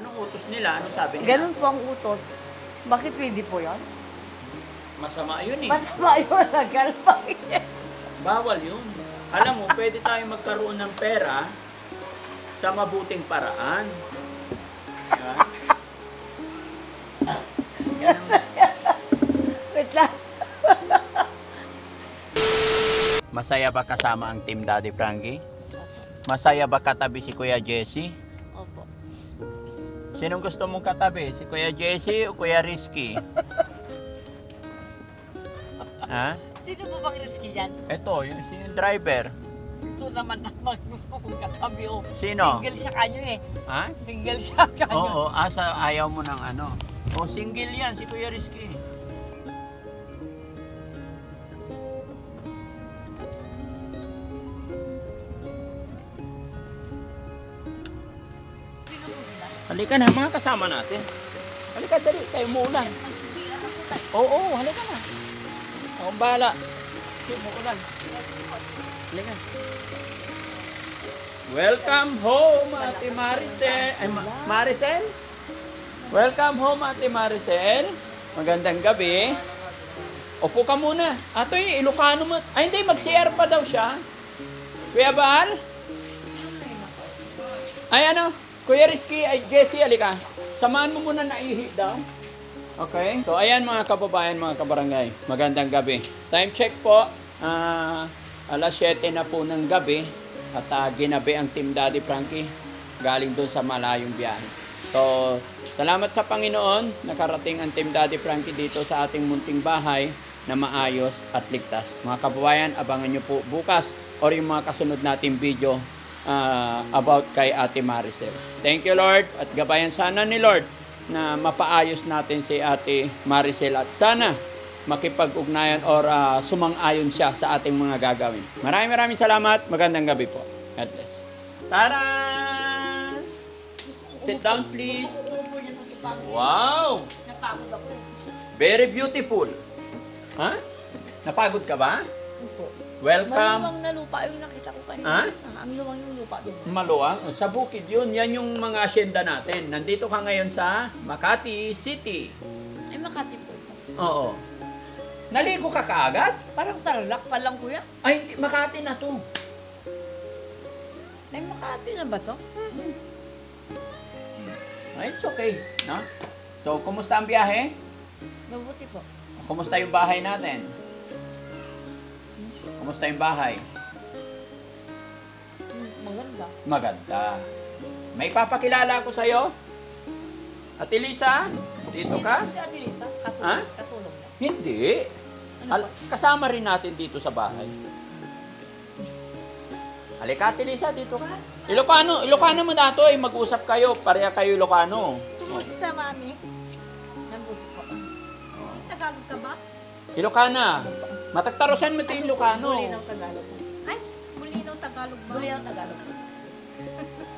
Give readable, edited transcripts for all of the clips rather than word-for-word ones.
Anong utos nila? Anong sabi nila? Ganun po ang utos. Bakit pwede po yun? Masama yun eh. Masama yun, nagalpang yan. Bawal yun. Alam mo, pwede tayong magkaroon ng pera sa mabuting paraan. Diba? Yan ang... Wait lang. Masaya ba kasama ang Team Daddy Frankie? Masaya ba katabi si Kuya Jesse? Opo. Sinong gusto mong katabi? Si Kuya Jesse o Kuya Rizky? Ha? Sino po bang risky yan? Ito, yung driver. Ito naman naman gusto kong katabi o. Sino? Single siya kanyo eh. Ha? Single siya kanyo. Oo, asa ayaw mo ng ano. O, single yan, si Kuya Rizky. Sino po sila? Halika na, mga kasama natin. Halika, dali, tayo muna. Oo, halika na. Akong bahala. Sige, muulan. Halika. Welcome home, Ate Maricel. Ay, Maricel? Welcome home, Ate Maricel. Magandang gabi. Upo ka muna. Atoy, Ilocano mo. Ay, hindi, mag-CR pa daw siya. Kuya Bal? Ay, ano? Kuya Rizky, ay Jessie, alika. Samahan mo muna na ihi daw. Okay? So, ayan mga kababayan, mga kabarangay. Magandang gabi. Time check po. Alas 7 na po ng gabi. At ginabi ang Team Daddy Frankie. Galing doon sa malayong biyahe. So, salamat sa Panginoon. Nakarating ang Team Daddy Frankie dito sa ating munting bahay na maayos at ligtas. Mga kababayan, abangan nyo po bukas or yung mga kasunod nating video about kay Ate Maricel. Thank you, Lord. At gabayan sana ni Lord na mapaayos natin si Ate Maricel at sana makipag-ugnayan or sumang-ayon siya sa ating mga gagawin. Maraming salamat. Magandang gabi po. God bless. Tara! Sit down, please. Wow! Napagod ako eh. Very beautiful. Ha? Napagod ka ba? Opo. Welcome. Maluwang na lupa yung nakita ko kanina. Ha? Ang luwang yung lupa doon. Maluwang? Sa bukid yun. Yan yung mga asyenda natin. Nandito ka ngayon sa Makati City. Ay, Makati po. Oo. Naligo ka kaagad? Parang Tarlac pa lang, kuya. Ay, hindi. Makati na to. Ay, Makati na ba to? Ay, it's okay. No? So, kumusta ang biyahe? Mabuti po. Kumusta yung bahay natin? Kumusta yung bahay? Maganda. Maganda. May papakilala ko sa'yo. Ate Lisa, dito ka? Si Ate Lisa, Ha? katulong na. Hindi. Ano Kasama rin natin dito sa bahay. Halika, Ate Lisa, dito ka. Ilocano mo na to, mag-usap kayo. Pareha kayo Ilocano. Kumusta, mami? Mabuti po. Tagalog ka ba? Ilocana. Matagtarosan mo ito yung Ilocano. Muli ng Tagalog. Ay, muli ng Tagalog ba? Muli ng Tagalog.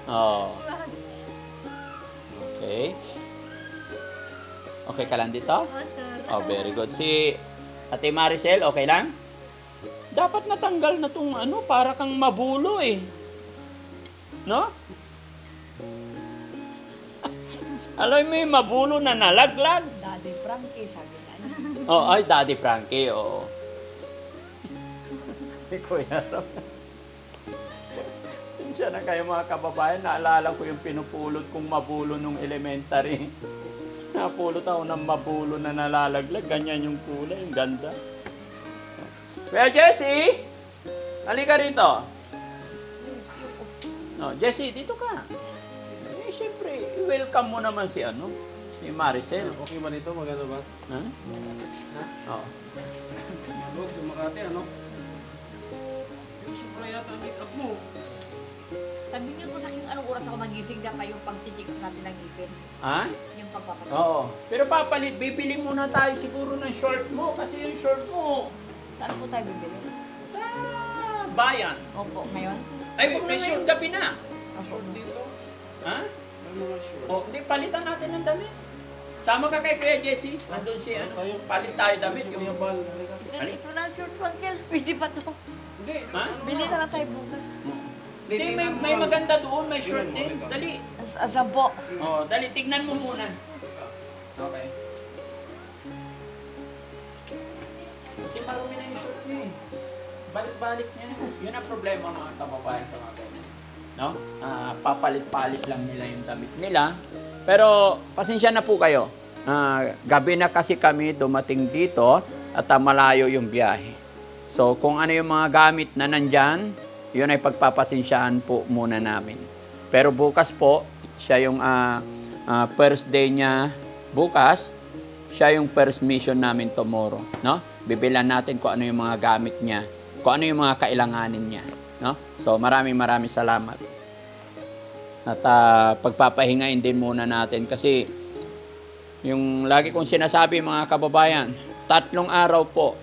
Oh. Okay. Okay ka lang dito? Oh, sir. Oh, very good. Si Ate Maricel, okay lang? Dapat natanggal na tong ano, para kang mabulo eh. No? Alam mo yung mabulo na nalaglag? Daddy Frankie, sabi nga niya. Oh, ay, Daddy Frankie, oo. Kuya Ram. Siya na kayo mga kababayan, naalala ko yung pinupulot kong mabulo nung elementary. Napulot ako ng mabulo na nalalaglag, ganyan yung kulay, yung ganda. Kuya Jessie, halika rito. No, Jessie, dito ka. Eh, siyempre, welcome mo naman si si Maricel. Okay ba dito? Maganda ba? Ha? Ha? Oo. Malog sa Makati, ano? Gusto pala yata ang make-up mo. Sabi niyo po sa akin, anong oras ako magising na pa yung pag-check up natin ng ngipin? Ha? Yung pagpapalit. Oo. Pero papalit, bibili muna tayo siguro ng short mo kasi yung short mo Saan po tayo bibili? sa bayan. Opo, ngayon? Ay, huwag na ngayong gabi na. Opo. Dito? Ha? May mga sure. O, di palitan natin ng damit. Sama ka kay Kuya Jessie. Nandun si palit tayo damit. Sige, Kuya Bal. Halika. Ito na ang short, Uncle. Pwede pa to. Hindi. Ha? Bili na lang tayo bukas. Hindi, may maganda doon, may short din. Dali. Asan po? Oh, dali, tignan mo muna. Okay. Kasi marumi na yung short niya eh. Balik-balik niya. Yun ang problema mga kababayan sa mga ganyan. No? Papalit-palit lang nila yung damit nila. Pero, pasensya na po kayo. Gabi na kasi kami dumating dito at malayo yung biyahe. So, kung ano yung mga gamit na nandyan, yun ay pagpapasensyahan po muna namin. Pero bukas po, siya yung first day niya bukas, siya yung first mission namin tomorrow. No? Bibilan natin kung ano yung mga gamit niya, kung ano yung mga kailanganin niya. No? So maraming salamat. At pagpapahingain din muna natin kasi yung lagi kong sinasabi mga kababayan, 3 araw po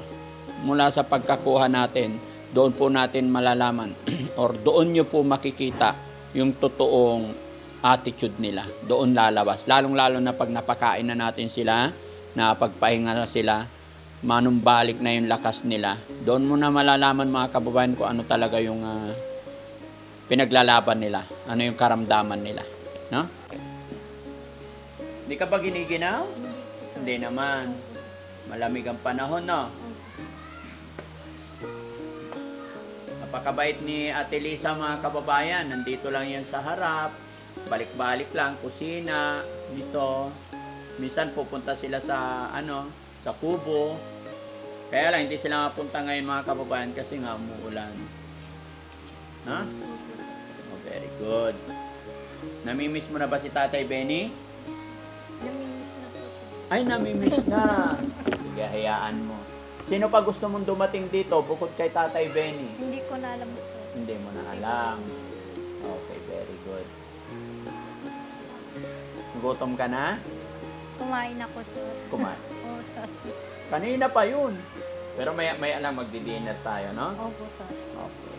mula sa pagkakuha natin, doon po natin malalaman or doon nyo po makikita yung totoong attitude nila. Doon lalabas. Lalong-lalo na pag napakain na natin sila, napagpahinga na sila, manumbalik na yung lakas nila. Doon mo na malalaman mga kababayan kung ano talaga yung pinaglalaban nila. Ano yung karamdaman nila. No? Hindi ka ba giniginaw? Hindi naman. Malamig ang panahon, no? Napakabait ni Ate Lisa mga kababayan. Nandito lang yan sa harap. Balik-balik lang, kusina, dito. Minsan pupunta sila sa sa kubo. Kaya lang hindi sila mapunta ngayon mga kababayan kasi nga umuulan. Ha? Oh, very good. Namimiss mo na ba si Tatay Benny? Namimiss na po. Ay, namimiss na. Sige, hayaan mo. Sino pa gusto mong dumating dito bukod kay Tatay Benny? Hindi ko na alam po. Hindi mo na alam. Okay, very good. Gutom ka na? Kumain ako, sir. Kumain. Oo, sir. Kanina pa yun. Pero may alam, magdi-dinner tayo, no? Opo, sir. Okay.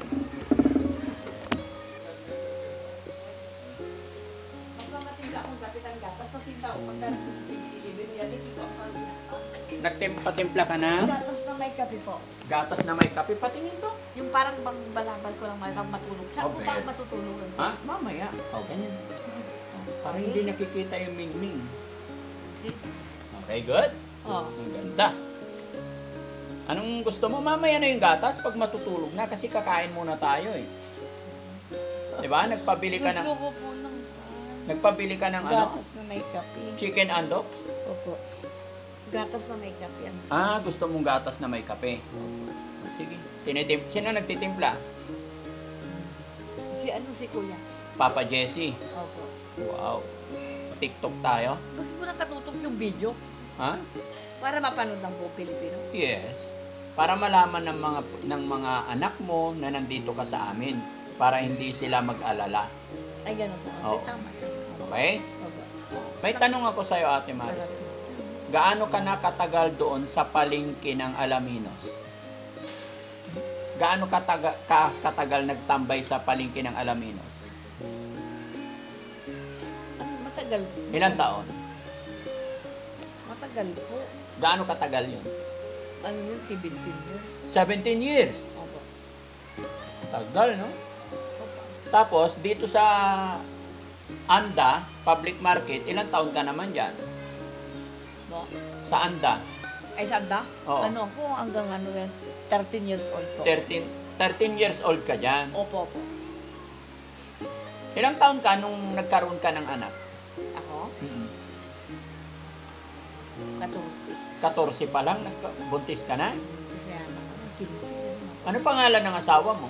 Magmamating akong gatas ang gatas sa sintaw. Pagdating ko sa Pilipinas, yan, hindi ko ang Nagtimpla ka na? gatas na may kape po. Gatas na may kape. Patingin to. Yung parang bang balabal ko lang may bang matulog. Saan ko Okay. ba matutulog? Ha? Mamaya. Oh, ganyan. Parang hindi nakikita yung mingming. Okay, good? Oo. Ang ganda. Anong gusto mo? Mamaya na yung gatas pag matutulog na kasi kakain muna tayo eh. Diba? Nagpabili ka Gusto ng... ko po ng Nagpabili ka ng gatas na may kape. Chicken andoks? Opo. Gatas na may kape. Gusto mong gatas na may kape. Sige. Sino nagtitimpla? Si Kuya. Papa Jesse. Opo. Wow. TikTok tayo? Bakit mo nakatutok yung video? Ha? Para mapanood ng buong Pilipino. Yes. Para malaman ng mga anak mo na nandito ka sa amin. Para hindi sila mag-alala. Ay, ganun po. Oo. Tama. Okay? Opo. May tanong ako sa'yo, Ate Maricel. Gaano ka na katagal doon sa palengke ng Alaminos? Gaano katagal nagtambay sa palengke ng Alaminos? Matagal. Ilang taon? Matagal po. Gaano katagal yun? Ano yun? 17 years. 17 years. Opo. Tagal, no? Opo. Tapos, dito sa Anda, public market, ilang taon ka naman dyan? Bo? Sa Anda? Ay, sanda? Oo. Ano po, hanggang ano rin? 13 years old po. 13 years old ka dyan. Opo, opo. Ilang taon ka nung nagkaroon ka ng anak? Ako? 14. 14 pa lang, buntis ka na? Kasi anak ko, 15. Ano pangalan ng asawa mo?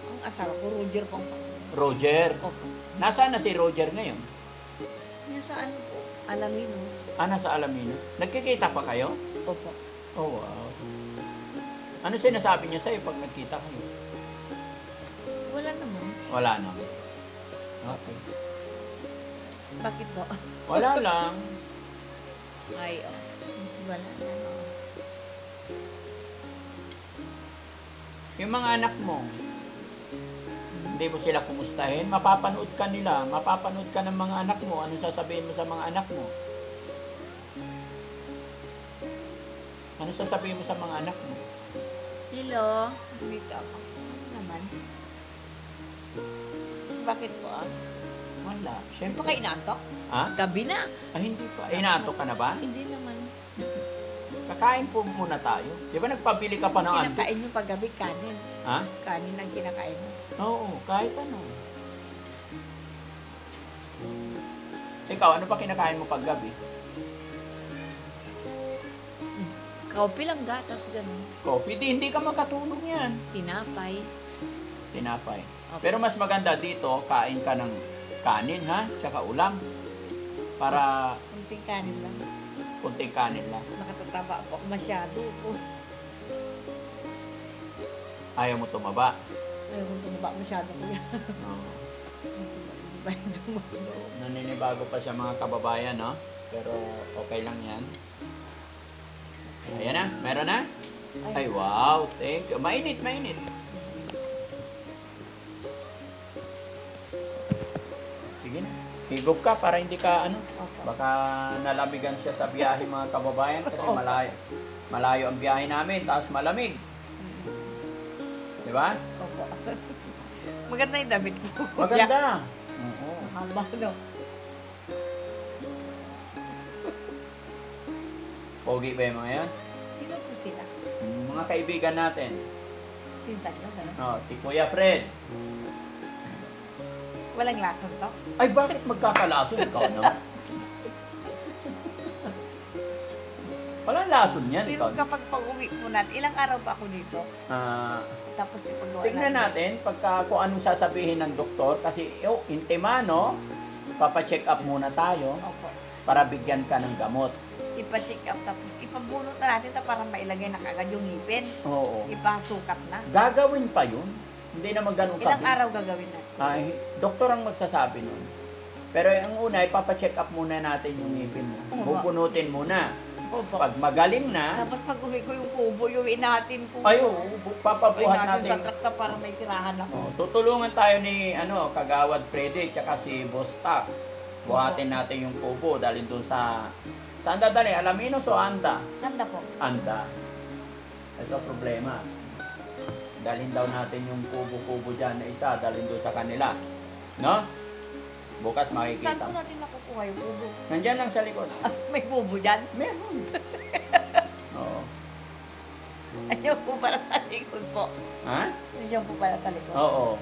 Ang asawa ko, Roger po ang pangalan. Roger. Opo. Nasaan na si Roger ngayon? Nasa ano po? Alaminos. Nasa Alaminos. Nagkikita pa kayo? Opo. Oh, wow. Ano sinasabi niya sa'yo pag nagkita kayo? Wala naman. Wala na. Okay. Bakit po? Wala lang. Ay, oh. Wala naman. Yung mga anak mo, hindi mo sila kumustahin, mapapanood ka nila, mapapanood ka ng mga anak mo, anong sasabihin mo sa mga anak mo? Ano sasabihin mo sa mga anak mo? Hello. Wait up. Ano naman? Bakit po Wala. Hindi Siyempre. pa kayo inaantok? Ha? Gabi na. Ay, hindi pa. Inaantok ka na ba? Hindi naman. Kakain po muna tayo. Di ba nagpabili ka pa ng antok? Kinakain nyo paggabi, kanin. Ha? Kanin ang kinakain mo. Oo, kahit ano. Ikaw, ano pa kinakain mo pag gabi? Kape lang gatas, ganun. Coffee, hindi ka makatulog yan. Tinapay. Tinapay. Opo. Pero mas maganda dito, kain ka ng kanin ha, tsaka ulam. Para Kunting kanin lang. kunting kanin lang. Nakatataba po ako masyado po. Ayaw mo tumaba. Ayaw kong tumaba masyado ko yan. Oo. Hindi ba yung tumaba? Naninibago pa siya mga kababayan, no? Pero okay lang yan. Ayan na, meron na? Ay, wow, thank you. Mainit, mainit. Sige na. Higop ka para hindi ka, ano, Opo. baka nalamigan siya sa biyahe mga kababayan kasi malayo. Malayo ang biyahe namin, tapos malamig. Di ba? Opo. Maganda yung damit ko. Maganda. Oo. Haba, no? Pogi ba yung mga yan? Sino po sila? Mga kaibigan natin. Pinsan nyo, gano'n? Oh, si Kuya Fred. Walang lason to? Ay, bakit magkakalason ikaw naman? Walang lason yan, ikaw. Pero kapag pag-uwi po natin, ilang araw pa ako dito? Tapos ipagawa Tignan natin pagka kung anong sasabihin ng doktor kasi intimano, papacheck up muna tayo Opo. para bigyan ka ng gamot. Ipa-check up tapos ipabunot na natin ito para mailagay na kagad yung ngipin. Oo. Ipasukat na. Gagawin pa yun. Hindi naman ganun Ilang kabilis. araw gagawin natin? Ay, doktor ang magsasabi nun. Pero ang una, ipapacheck up muna natin yung ngipin mo. Oo. Bubunutin muna. Opo. Pag magaling na, Tapos pag uwi ko yung kubo, yung natin po. ay, papabuhat natin sa natin. trakta para may tirahan ako. Oh, tutulungan tayo ni Kagawad Freddy tsaka si Boss Tax. Buhatin natin yung kubo dalhin doon sa saan dadali? Alaminos o Anda? Sanda po? Anda. Ito problema. Dalhin daw natin yung kubo-kubo dyan na isa, dalhin doon sa kanila. No? Bukas Saan makikita. po natin nakukuha yung kubo? Nandyan lang sa likod. May kubo dyan? Meron. Oo. Ayaw po para sa likod po. Ha? Ayaw po para sa likod. Oo.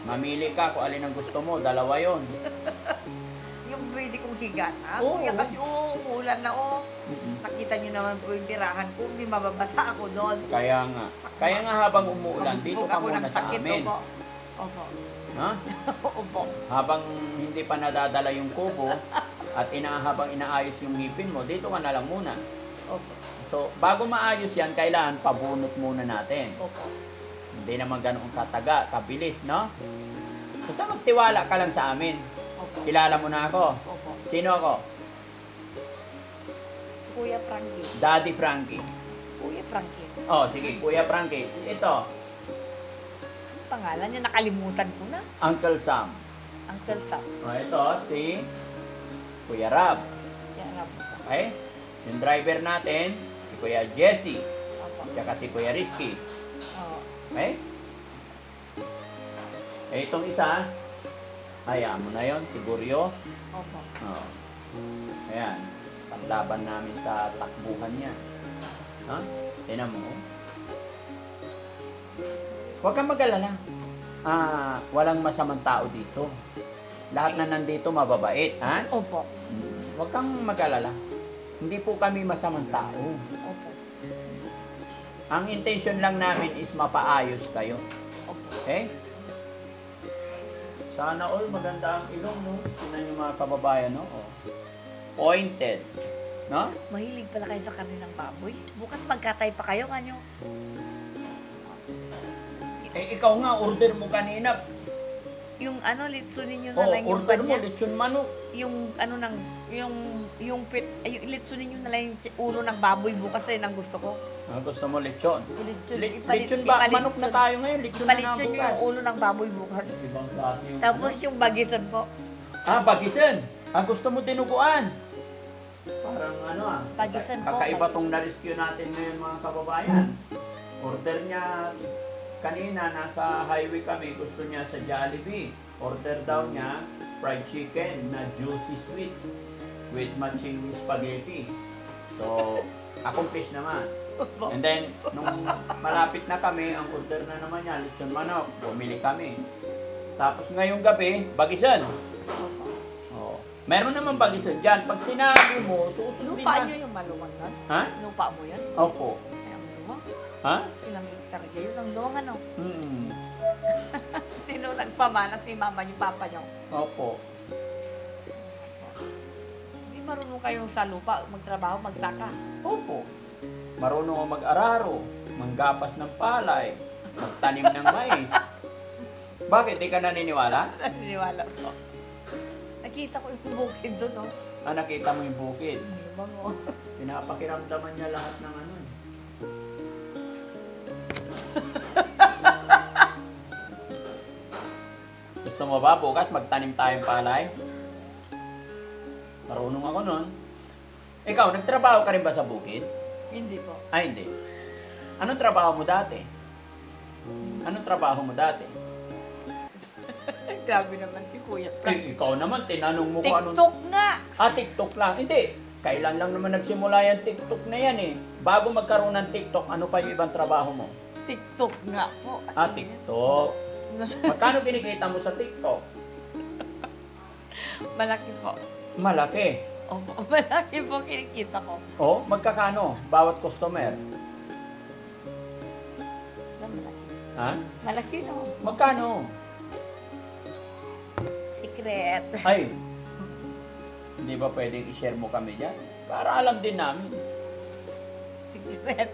Mamili ka kung alin ang gusto mo. Dalawa yon. Yung pwede kong higatan. Oo. Kuya kasi umuulan na Mm-mm. Nakita niyo naman po yung tirahan ko. Hindi mababasa ako doon. Kaya nga. Kaya nga habang umuulan, dito Huwag ka ako muna ng sa sakit, amin. Opo. Opo. Ha? Opo. Habang hindi pa nadadala yung kubo at habang inaayos yung ngipin mo, dito ka na lang muna. Opo. So, bago maayos yan, kailangan pabunot muna natin. Opo. Hindi naman ganoong kataga, kabilis, no? Basta magtiwala ka lang sa amin. Opo. Kilala mo na ako. Opo. Sino ako? Kuya Frankie. Daddy Frankie. Kuya Frankie. Oh, sige, Kuya Frankie. Ito, Ang pangalan niya, nakalimutan ko na. Uncle Sam. Uncle Sam. Oh, ito, si Kuya Rab. Yan na po. Okay? Yung driver natin, si Kuya Jesse. Opo. Tsaka si Kuya Rizky. Oo. Okay? Eh, itong isa, hayaan mo na yon, si Buryo. Opo. Oh. Ayan, paglaban namin sa takbuhan niya. Ha? Tinan mo. Huwag kang mag-alala. Walang masamang tao dito. Lahat na nandito mababait, ha? Opo. Huwag kang mag-alala. Hindi po kami masamang tao. Opo. Ang intention lang namin is mapaayos kayo. Opo. Okay? Sana all maganda ang ilong, no? Tingnan niyo mga kababayan, no? Oh. Pointed. No? Mahilig pala kayo sa karne ng baboy. Bukas magkatay pa kayo, kanyo. Eh, ikaw nga, order mo kanina. Yung ano, litsunin nyo na Oh, lang yung order mo, kanya. lechon manok. Yung ano nang, yung litsunin nyo na lang yung ulo ng baboy bukas na yun ang gusto ko. Gusto mo lechon? Lechon ba? ipalit- Manok na tayo ngayon. Lechon na nga Ipalitsun nyo bukas. yung ulo ng baboy bukas. Ibang klase yung Tapos ano. yung bagisan po. Bagisan. Gusto mo dinuguan. Parang ano Bagisan po. Kakaiba tong na-rescue natin ngayon mga kababayan. Order niya kanina nasa highway kami, gusto niya sa Jollibee. Order daw niya fried chicken na juicy sweet with matching spaghetti. So, accomplish naman. And then, nung malapit na kami, ang order na naman niya, lechon manok. Bumili kami. Tapos ngayong gabi, bagisan. Oh. Meron naman bagisan dyan. Pag sinabi mo, susunod din Lupa na. nyo yung maluwang nun? Ha? Lupa mo yan? Opo. Ay, ang luwang. Ha? Ilang hektar yun ang luwang ano? Hmm. Sino nagpamana? Si mama niyo, papa niyo? Opo. Hindi marunong kayong sa lupa, magtrabaho, magsaka. Opo. Marunong ako mag-araro, manggapas ng palay, magtanim ng mais. Bakit? Di ka naniniwala? Naniniwala ko. Nakita ko yung bukid doon, no? Ah, nakita mo yung bukid. Ano ba mo? Pinapakiramdaman niya lahat ng ano. Gusto mo ba bukas magtanim tayong palay? Marunong ako nun. Ikaw, nagtrabaho ka rin ba sa bukid? Hindi po. Ay, hindi. Anong trabaho mo dati? Anong trabaho mo dati? Grabe naman si Kuya Frank. Eh, ikaw naman, tinanong mo kung anong... TikTok nga! Ah, TikTok lang. Hindi. Kailan lang naman nagsimula yung TikTok na yan eh. Bago magkaroon ng TikTok, ano pa yung ibang trabaho mo? TikTok nga po. Ah, TikTok. Magkano kinikita mo sa TikTok? Malaki po. Malaki. Opo, malaki po kinikita ko. Oh, magkakano? Bawat customer. Malaki. Ha? Malaki no. Magkano? Secret. Ay, hindi ba pwedeng i-share mo kami dyan? Para alam din namin. Secret.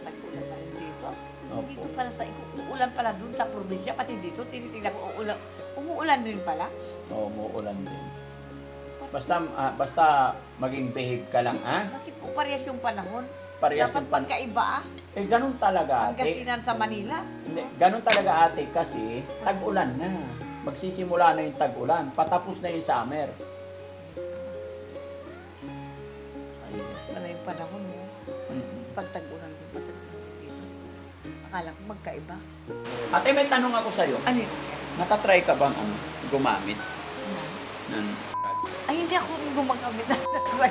Nag-ulan pa rin dito. Opo. Dito pala sa uulan pala dun sa probinsya, pati dito, tinitingnan ko umuulan din pala. Oo, umuulan din. Basta maging behave ka lang, ha? Bakit po parehas yung panahon? Parehas Dapat yung pan- pagkaiba ah. Eh, ganun talaga, ate. Pangasinan sa Manila. Hindi, ganun talaga, ate, kasi tag-ulan na. Magsisimula na yung tag-ulan. Patapos na yung summer. Parehas pala yung panahon mo. Mm. Pag tag-ulan din, pag tag-ulan dito. Akala ko magkaiba. Ate, may tanong ako sa'yo. Ano yun? Nakatry ka bang gumamit ng... Ay, hindi ako gumagamit na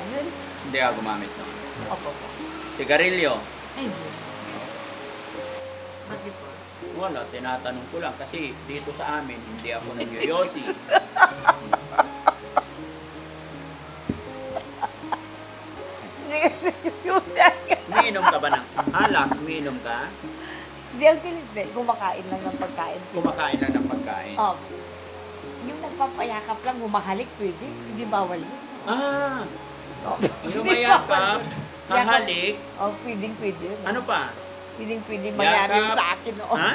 yun. Hindi ka gumamit ng... Opo po. Sigarilyo. Ay, hindi. Bakit po? Wala, tinatanong ko lang kasi dito sa amin, hindi ako nagyoyosi. Umiinom ka ba ng alak? Umiinom ka? Hindi, ang hindi. Kumakain lang ng pagkain. Kumakain lang ng pagkain. Yung nagpapayakap lang, humahalik, pwede. Hindi bawal yun. Ah! Yung mayakap, hahalik, Pwedeng-pwede yun. ano pa? Pwedeng-pwede mangyari yun Yakap. sa akin. Oo. Ha?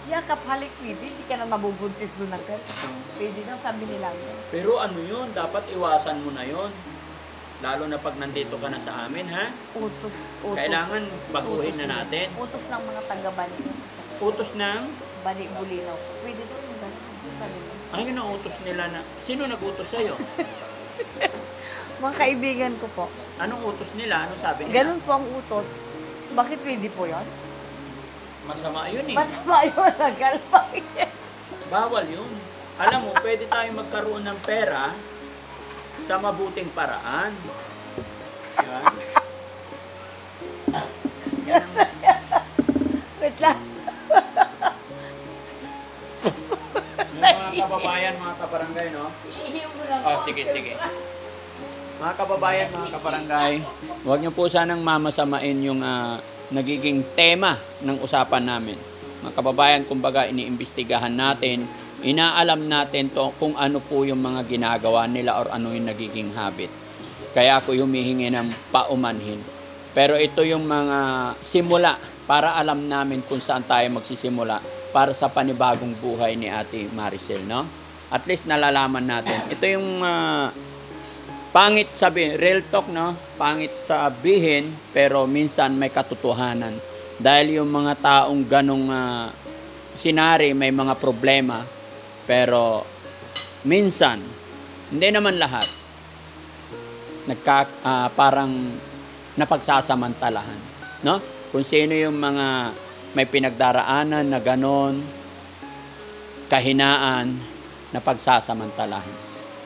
Yakap, halik, pwede. Hindi ka na mabubuntis doon ng girl. Pwede na, sabi nila yun. Pero ano yun, dapat iwasan mo na yun. Lalo na pag nandito ka na sa amin, ha? Utos. Kailangan baguhin na natin. Utos ng mga taga-bani. Utos ng... Bani Bulinaw. Pwede doon yung gano'n. Ano yung utos nila na... Sino nag-utos sa'yo? Mga kaibigan ko po. Anong utos nila? Anong sabi nila? Ganun po ang utos. Bakit pwede po yun? Masama yun eh. Masama yun, nagalpang yan. Bawal yun. Alam mo, pwede tayong magkaroon ng pera sa mabuting paraan. Diba? Yan ang... Wait lang. Yung mga kababayan, mga kabarangay, no? Ihiw mo lang. Oh, sige. Mga kababayan, mga kabarangay, huwag niyo po sanang mamasamain yung nagiging tema ng usapan namin. Mga kababayan, kumbaga iniimbestigahan natin, inaalam natin to kung ano po yung mga ginagawa nila or ano yung nagiging habit. Kaya ako humihingi ng paumanhin. Pero ito yung mga simula para alam namin kung saan tayo magsisimula para sa panibagong buhay ni Ate Maricel, no? At least nalalaman natin. Ito yung pangit sabihin, real talk, no? Pangit sabihin, pero minsan may katotohanan. Dahil yung mga taong ganong sinari may mga problema, pero minsan, hindi naman lahat, parang napagsasamantalahan, no? kung sino yung mga may pinagdaraanan na ganon, kahinaan na pagsasamantalahan.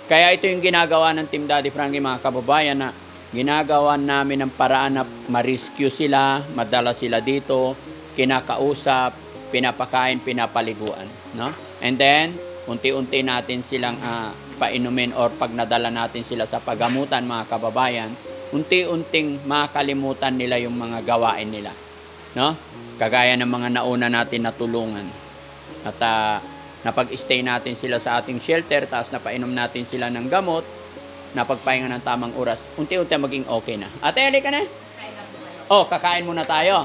Kaya ito yung ginagawa ng Team Daddy Frankie, mga kababayan, na ginagawa namin ng paraan na ma-rescue sila, madala sila dito, kinakausap, pinapakain, pinapaliguan. No? And then, unti-unti natin silang painumin or pag nadala natin sila sa pagamutan, mga kababayan, unti-unting makalimutan nila yung mga gawain nila. No? Kagaya ng mga nauna natin na tulungan. At napag-stay natin sila sa ating shelter, tapos napainom natin sila ng gamot, napagpahinga ng tamang oras, unti-unti maging okay na. Ate, halika na. Oh, kakain muna tayo.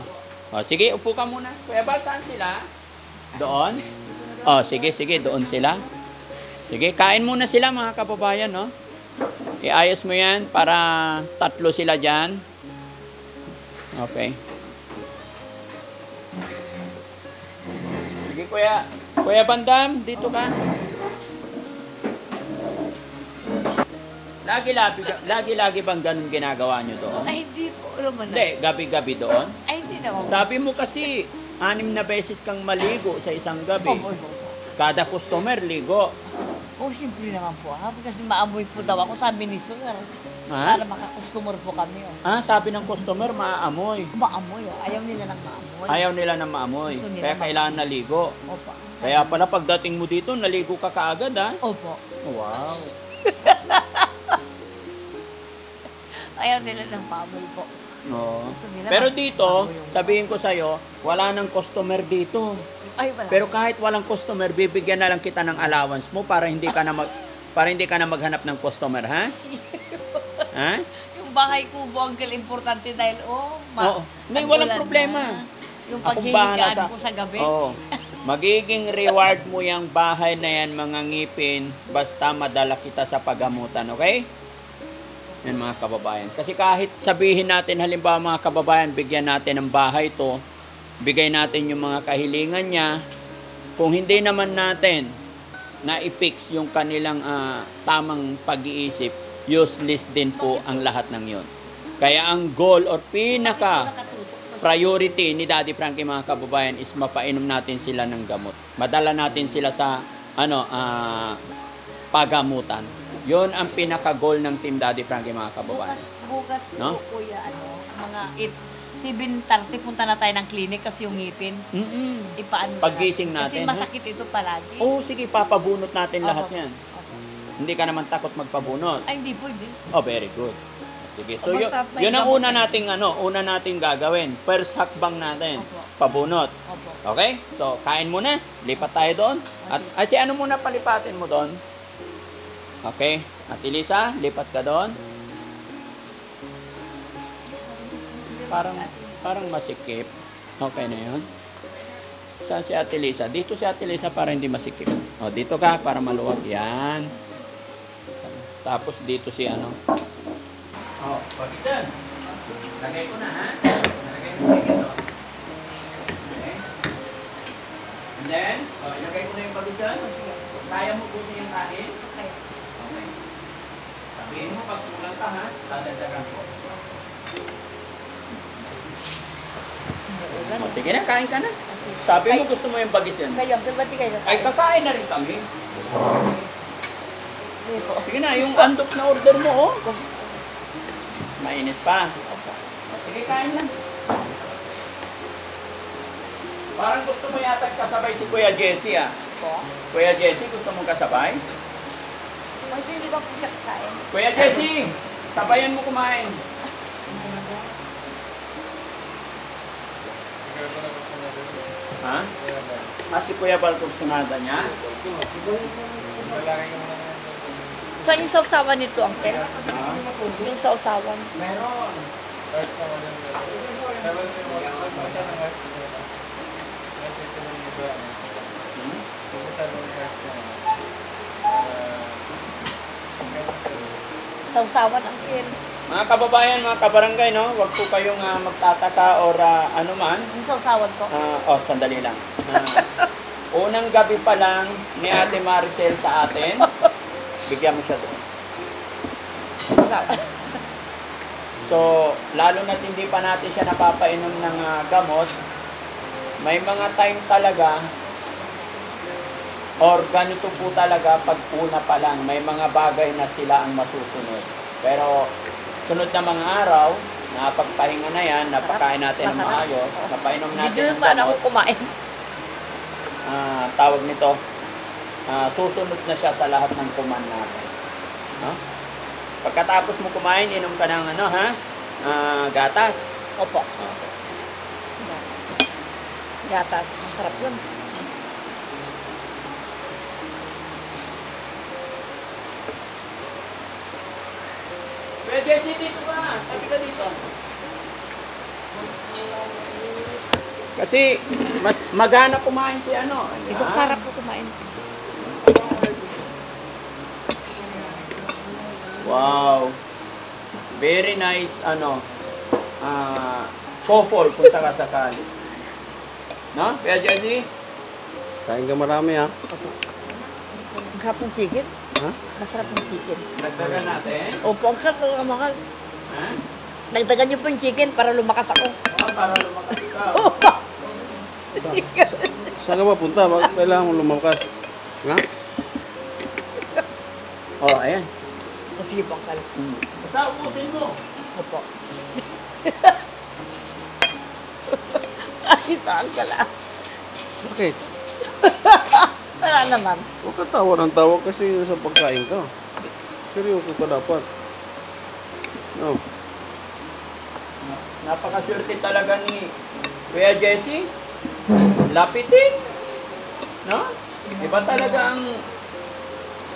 Oh, sige, upo ka muna. Kuya Bal, saan sila? Doon? Oh, sige, doon sila. Sige, kain muna sila, mga kababayan, no? Iayos mo yan para 3 sila dyan. Okay. Sige, Kuya. Kuya Bandam, dito ka. Lagi bang ganun ginagawa nyo doon? Ay, hindi po naman. Hindi, gabi-gabi doon. Ay, hindi naman. Sabi mo kasi, 6 na beses kang maligo sa isang gabi. Opo. Kada customer, ligo. Oh, siyempre naman po. Kasi maamoy po daw ako, sabi ni Sir. Ha? Para makakustomer po kami. Oh. Sabi ng customer, maaamoy. Maamoy, oh. Ayaw nila ng maamoy. Ayaw nila na maamoy. Gusto nila Kaya kailangan naligo. Opo. Kaya pala pagdating mo dito, naligo ka kaagad, ha? Opo. Wow. Ayaw nila ng maamoy po. No. Gusto nila Pero ng dito, maamoy yung- sabihin ko sa'yo, wala nang customer dito. Ay, wala. Pero kahit walang customer, bibigyan na lang kita ng allowance mo para hindi ka na maghanap ng customer, ha? Ha? Yung bahay ko po, Uncle, importante dahil, Oo. Hindi, tag-ulan walang na. problema. Yung Akong bahala paghihigaan ko sa gabi. Oo. Magiging reward mo yung bahay na yan, mga ngipin, basta madala kita sa pagamutan, okay? Yan, mga kababayan. Kasi kahit sabihin natin, halimbawa mga kababayan, bigyan natin ng bahay to, bigay natin yung mga kahilingan niya, kung hindi naman natin na-fix yung kanilang tamang pag-iisip, useless din po ang lahat ng yun. Kaya ang goal or pinaka priority ni Daddy Frankie, mga kababayan, is mapainom natin sila ng gamot. Madala natin sila sa pagamutan. Yun ang pinaka-goal ng Team Daddy Frankie, mga kababayan. Bukas No? po, kuya, mga 7:30 punta na tayo ng clinic kasi yung ngipin. Ipaano Paggising natin, Kasi ha? masakit ito palagi. Oo, sige, papabunot natin lahat Opo. yan. Opo. Hindi ka naman takot magpabunot. Ay, hindi po, hindi. Oh, very good. Sige. So, Basta may yun ang gamot una nating gagawin. First hakbang natin, Opo. pabunot. Opo. Okay? So, kain muna. Lipat tayo doon. At si ano muna palipatin mo doon? Okay? Ate Lisa, lipat ka doon. Parang masikip. Okay na yun. Saan si Ate Lisa? Dito si Ate Lisa para hindi masikip. O, dito ka para maluwag. Yan. Tapos dito si ano. O, pagkitan. Lagay ko na, ha? Lagay mo dito. Okay. And then, ilagay ko na yung pagkitan. Kaya mo buti yung kanin? Okay. Okay. Sabihin mo, pag kulang ka, ha? Dadagdagan ko. O, sige na, kain ka na. Sabi mo gusto mo yung bagis yan. Kayo, ba't di kayo Ay, kakain na rin kami. Hindi po. Sige na, yung andok na order mo, oh. Mainit pa. Sige, kain na. Parang gusto mo yata kasabay si Kuya Jesse, ah. Po? Kuya Jesse, gusto mong kasabay? Ay, hindi ba po siya kakain? Kuya Jesse, sabayan mo kumain. Ha? Si Kuya Bal sunada niya? Saan yung sausawan nito, Uncle? Yung sausawan. Meron. Sausawan, Uncle. Mga kababayan, mga kabarangay, no? Huwag po kayong magtataka or ano man. Yung sausawan ko. Sandali lang. Unang gabi pa lang ni Ate Maricel sa atin. Bigyan mo siya doon. Sausawan. So, lalo na hindi pa natin siya napapainom ng gamot, may mga time talaga, or ganito po talaga pag una pa lang, may mga bagay na sila ang masusunod. Pero, sunod na mga araw, napagpahinga na yan, napakain natin ng maayos, napainom natin Hindi ng pa ako gamot, kumain. tawag nito, susunod na siya sa lahat ng kuman natin. No? Pagkatapos mo kumain, inom ka ng gatas. Opo. Gatas. Masarap yun. Kuya Jesse, dito ka. Sabi ka dito. Kasi, mas magana kumain si ano. Ito sarap po kumain. Wow. Very nice, couple kung sakasakali. No? Kuya Jesse? Kain ka marami ha. Masarap ng chicken. Ha? Masarap ng chicken. Dagdagan natin. Opo, ang sarap ng mahal. Ha? Dagdagan niyo po yung chicken para lumakas ako. Para lumakas ka. Saan ka mapunta? Bakit kailangan mo lumakas? Ha? Oh, ayan. Sige po, kal. Basta ubusin mo. Opo. Ay, taan ka lang. Bakit? Wala naman. Huwag ka tawa ng tawa kasi sa pagkain ka. Seryoso ka dapat. No. Napakaswerte talaga ni Kuya Jesse. Lapitin. No? Iba talaga ang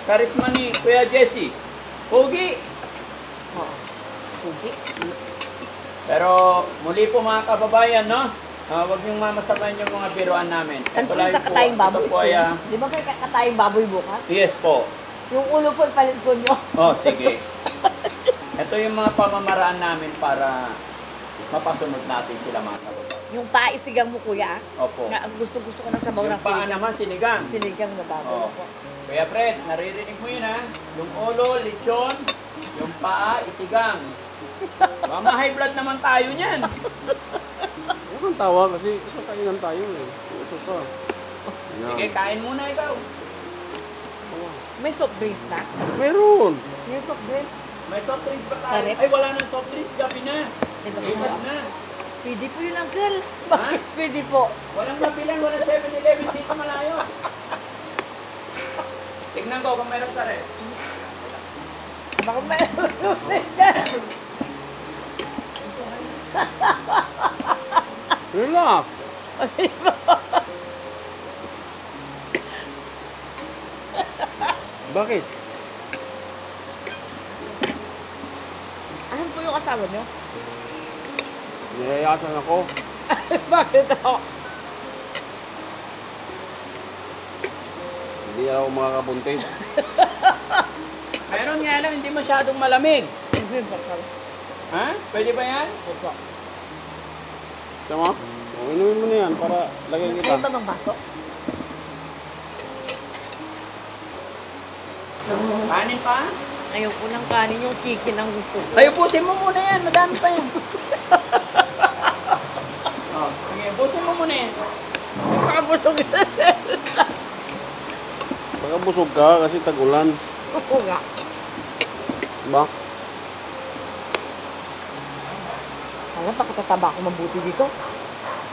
karisma ni Kuya Jesse. Pogi. Oo. Pugi. Pero muli po mga kababayan, no? Huwag niyong mamasamahan yung mga biruan namin. Saan po Ito yung kakatayang baboy? ito po ay, Di ba kayo kakatayang baboy bukas? yes po. Yung ulo po ipalit ko nyo. Oh, sige. Ito yung mga pamamaraan namin para mapasunod natin sila mga kababayan. Yung paisigang mo kuya. Opo. Na, gusto ko ng sabaw Yung ng paa sinigang. naman sinigang. Sinigang na baboy. Oh. Opo. Kuya Fred, naririnig mo yun ha? Yung ulo, lechon, yung paa, isigang. Mama, high blood naman tayo niyan. Huwag kang tawa kasi sa kainan tayo eh. Seryoso ka. Sige, kain muna ikaw. May soft drinks na. Meron. May soft drinks. May soft drinks ba tayo? Correct. Ay, wala nang soft drinks. Gabi na. Di ba Bukas gusto? na. Pwede po yun, uncle. Bakit pwede po? Walang mabilan, walang 7-Eleven dito malayo. Tignan ko kung meron ka rin. Baka may... Relax. Bakit? Asan po yung kasama nyo? Niyayatan ako. Bakit ako? Hindi ako makakabuntis. Meron nga lang, hindi masyadong malamig. Sige, bakal. Ha? Pwede ba yan? Opo. Tama? O, inumin mo na yan para lagyan kita. May ibang baso? Kanin pa? Ayoko ng kanin, yung chicken ang gusto ko. Ay, ubusin mo muna yan. Madami pa yan. Oh, sige, ubusin mo muna yan. Nakabusog. Baka busog ka kasi tag-ulan. Oo nga. Diba? Alam, pakatataba ako mabuti dito.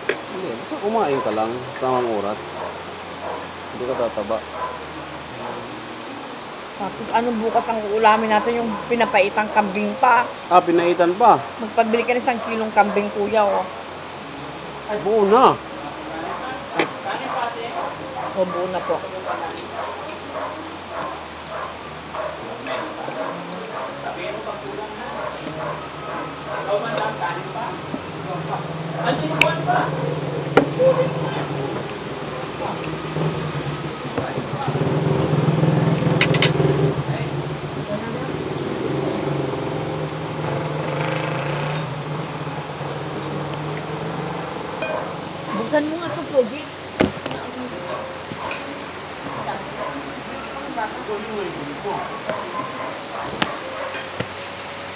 Hindi, basta kumain ka lang. Tamang oras. Hindi ka tataba. Tapos anong bukas ang uulamin natin yung pinapaitang kambing pa. Ah, pinaitan pa. Magpabili ka ng 1 kilong kambing kuya, oh. Buo na. O, buo na po. Ikaw man lang, kanin pa? Aliniwan pa? Buksan mo nga ito, Pogi.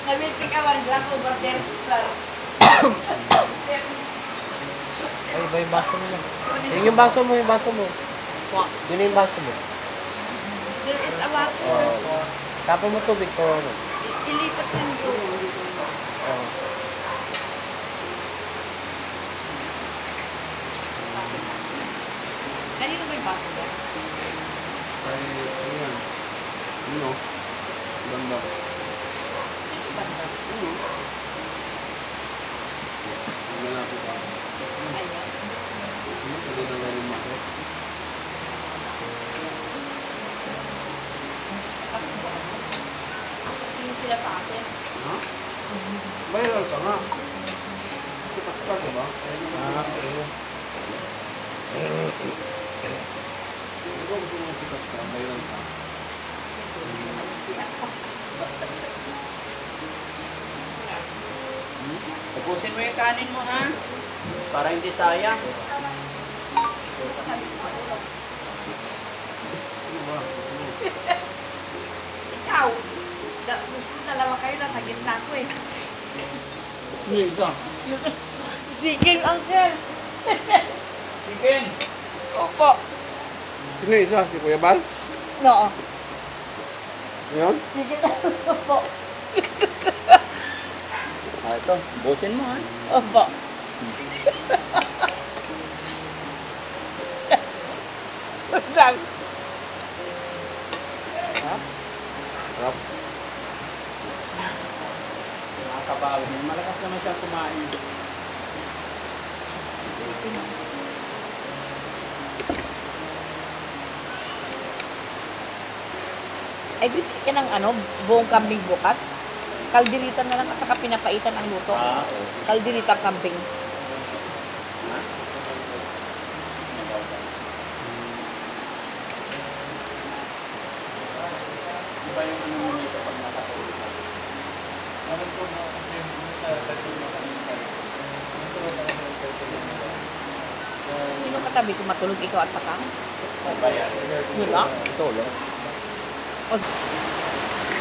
Nabiti ka, 1 glass over there, sir. Ay, iba yung baso mo lang. Yung baso mo, yung baso mo. Yun yung baso mo. There is a water. Tapon mo tubig ko. Ilipat lang doon. Oh. Kanino ba yung baso ba? Ay, ayan. Ano? Ganda. Banda. Ano? Malapit ako. Ayan. Ano? Pwede na lang yung mako. Yung sila sa akin. Ha? Viral ka nga. Sikat ka, diba? Oo. Di ba gusto mo sikat ka? Viral ka. Tapusin mo yung kanin mo, ha? Para hindi sayang. Ano ba? Ano? Ikaw, gusto dalawa kayo, nasa gitna ko eh. Sige ka. Sige, uncle. Chicken. Opo. Sino yung isa? Si Kuya Bal? No. Yun? Sige na. Opo. Ah, ito. Busin mo, ha? Opo. Lang. Sarap. Nakakabawi. Malakas naman siya kumain. Ay, bibili ka ng ano, buong kambing bukas. Kalderita na lang at saka pinapaitan ang luto. Ah, Kalderita kambing. ha? Iba yung ano mo nito pag nakatulog ka. Meron po na kasi sa tattoo na kami tayo. Sino katabi ko matulog ikaw at saka? Bayan. Yun lang? Ito lang.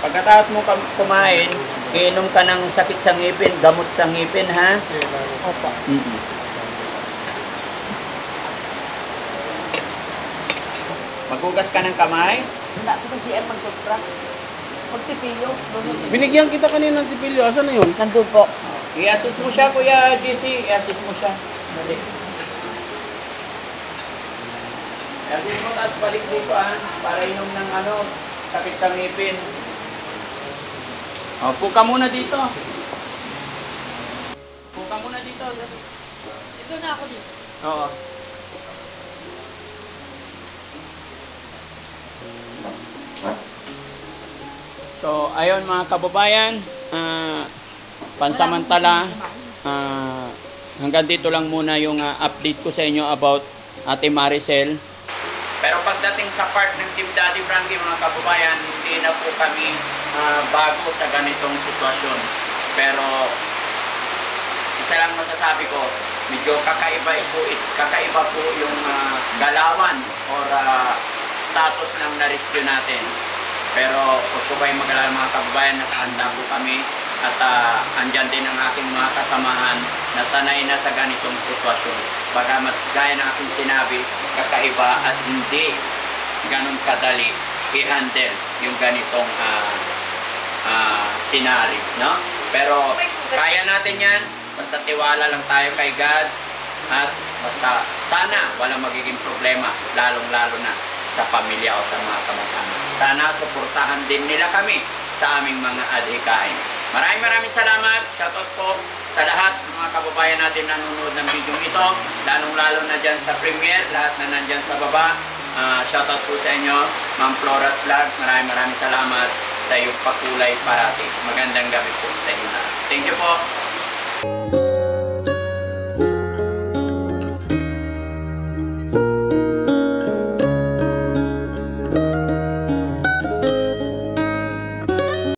Pagkatapos mo kumain, iinom ka ng sakit sa ngipin, gamot sa ngipin, ha? Opo. Maghugas ka ng kamay. Wala ko kasi ay magtutbrush. Magsipilyo. Binigyan kita kanina ng sipilyo. Asan na yun? Nandun po. I-assist mo siya, Kuya JC. I-assist mo siya. Dali. I-assist mo, tapos balik dito, ha? Para inom ng ano, sakit sa ngipin. Upo ka muna dito. Upo ka muna dito. Ito na ako dito. Oo. So, ayun mga kababayan, pansamantala, hanggang dito lang muna yung update ko sa inyo about Ate Maricel. Pero pagdating sa part ng Team Daddy Frankie mga kababayan, hindi na po kami bago sa ganitong sitwasyon. Pero isa lang masasabi ko, medyo kakaiba po yung galawan or status ng na-rescue natin. Pero huwag po kayong mag-alala mga kababayan, nakahanda po kami at andyan din ang aking mga kasamahan na sanay na sa ganitong sitwasyon. Bagamat gaya ng aking sinabi, kakaiba at hindi ganun kadali i-handle yung ganitong scenario, no? Pero kaya natin yan, basta tiwala lang tayo kay God at basta sana walang magiging problema, lalong-lalo na sa pamilya o sa mga kamag-anak. Sana suportahan din nila kami sa aming mga adhikain. Maraming salamat. Shoutout po sa lahat ng mga kababayan natin na nanonood ng video ito, lalong-lalo na dyan sa premiere, lahat na nandyan sa baba. Shoutout po sa inyo, Ma'am Flora's Vlog. Maraming salamat sa iyong pakulay parati. Magandang gabi po sa inyo lahat. Thank you po.